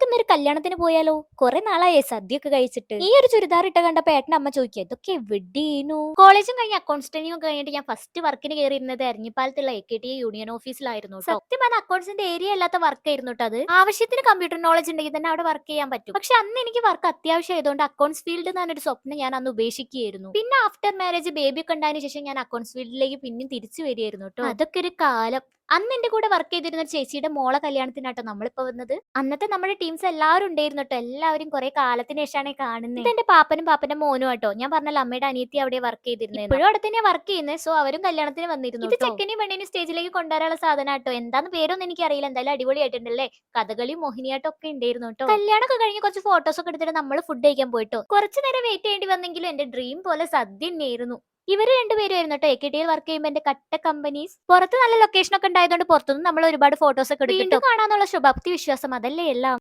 നമുക്കിന്നൊരു കല്യാണത്തിന് പോയാലോ? കുറെ നാളായേ സദ്യയൊക്കെ കഴിച്ചിട്ട്. ഈ ഒരു ചുരിദാർ ഇട്ട കണ്ടപ്പോ ഏട്ടന്റെ അമ്മ ചോദിക്കുക, ഇതൊക്കെ എവിടെയേനു? കോളേജും കഴിഞ്ഞ് അക്കൗണ്ട്സ് ട്രെയിനിങ് കഴിഞ്ഞിട്ട് ഞാൻ ഫസ്റ്റ് വർക്കിന് കയറിയിരുന്നത് എരഞ്ഞിപ്പാലത്തുള്ള AKTA യൂണിയൻ ഓഫീസിലായിരുന്നു ട്ടോ. സത്യം പറഞ്ഞ അക്കൗണ്ട്സിന്റെ ഏരിയ അല്ലാത്ത വർക്ക് ആയിരുന്നു ട്ടോ അത്. ആവശ്യത്തിന് കമ്പ്യൂട്ടർ നോളജ് ഉണ്ടെങ്കിൽ തന്നെ അവിടെ വർക്ക് ചെയ്യാൻ പറ്റും. പക്ഷെ അന്ന് എനിക്ക് വർക്ക് അത്യാവശ്യം ആയതുകൊണ്ട് അക്കൗണ്ട്സ് ഫീൽഡ് എന്നൊരു സ്വപ്നം ഞാൻ അന്ന് ഉപേക്ഷിക്കുകയായിരുന്നു. പിന്നെ ആഫ്റ്റർ മാരേജ് ബേബി ഒക്കെ ഉണ്ടായതിനു ശേഷം ഞാൻ അക്കൗണ്ട്സ് ഫീൽഡിലേക്ക് പിന്നെയും തിരിച്ചു വരികയായിരുന്നു ട്ടോ. അതൊക്കെ ഒരു കാലം. അന്ന് എന്റെ കൂടെ വർക്ക് ചെയ്തിരുന്ന ഒരു ചേച്ചിയുടെ മോളെ കല്യാണത്തിനാട്ടോ നമ്മളിപ്പോ വന്നത്. അന്നത്തെ നമ്മുടെ ടീംസ് എല്ലാവരും ഉണ്ടായിരുന്നു ട്ടോ. എല്ലാവരും കുറെ കാലത്തിന് ശേഷമാണ് കാണുന്നത്. ഇത് എന്റെ പാപ്പനും പാപ്പന്റെ മോനും ആട്ടോ. ഞാൻ പറഞ്ഞല്ലോ അമ്മയുടെ അനിയത്തി അവിടെ വർക്ക് ചെയ്തിരുന്നത്. ഇപ്പോഴും അവിടെ തന്നെ വർക്ക് ചെയ്യുന്നത്. സോ അവരും കല്യാണത്തിന് വന്നിരുന്നു. ഇത് ചെക്കനെയും പെണ്ണിനെയും സ്റ്റേജിലേക്ക് കൊണ്ടുവരാനുള്ള സാധനം ആട്ടോ. എന്താന്ന് പേരൊന്നും എനിക്ക് അറിയില്ല. എന്തായാലും അടിപൊളിയായിട്ടുണ്ടല്ലേ. കഥകളി മോഹിനിയാട്ടം ഒക്കെ ഉണ്ടായിരുന്നു കേട്ടോ. കല്യാണമൊക്കെ കഴിഞ്ഞ് കുറച്ച് ഫോട്ടോസ് ഒക്കെ എടുത്തിട്ട് നമ്മൾ ഫുഡ് കഴിക്കാൻ പോയിട്ടോ. കുറച്ചു നേരം വെയിറ്റ് ചെയ്യേണ്ടി വന്നെങ്കിലും എന്റെ ഡ്രീം പോലെ സദ്യ തന്നെയായിരുന്നു. ഇവര് രണ്ടുപേരുമായിരുന്നു കേട്ടോ AKTയിൽ വർക്ക് ചെയ്യുമ്പോൾ എന്റെ കട്ട കമ്പനീസ്. പുറത്ത് നല്ല ലൊക്കേഷൻ ഒക്കെ ഉണ്ടായതുകൊണ്ട് പുറത്തുനിന്ന് നമ്മൾ ഒരുപാട് ഫോട്ടോസ് ഒക്കെ എടുത്തിട്ട് കാണാന്നുള്ള ശുഭാപ്തി വിശ്വാസം അതല്ലേ എല്ലാം.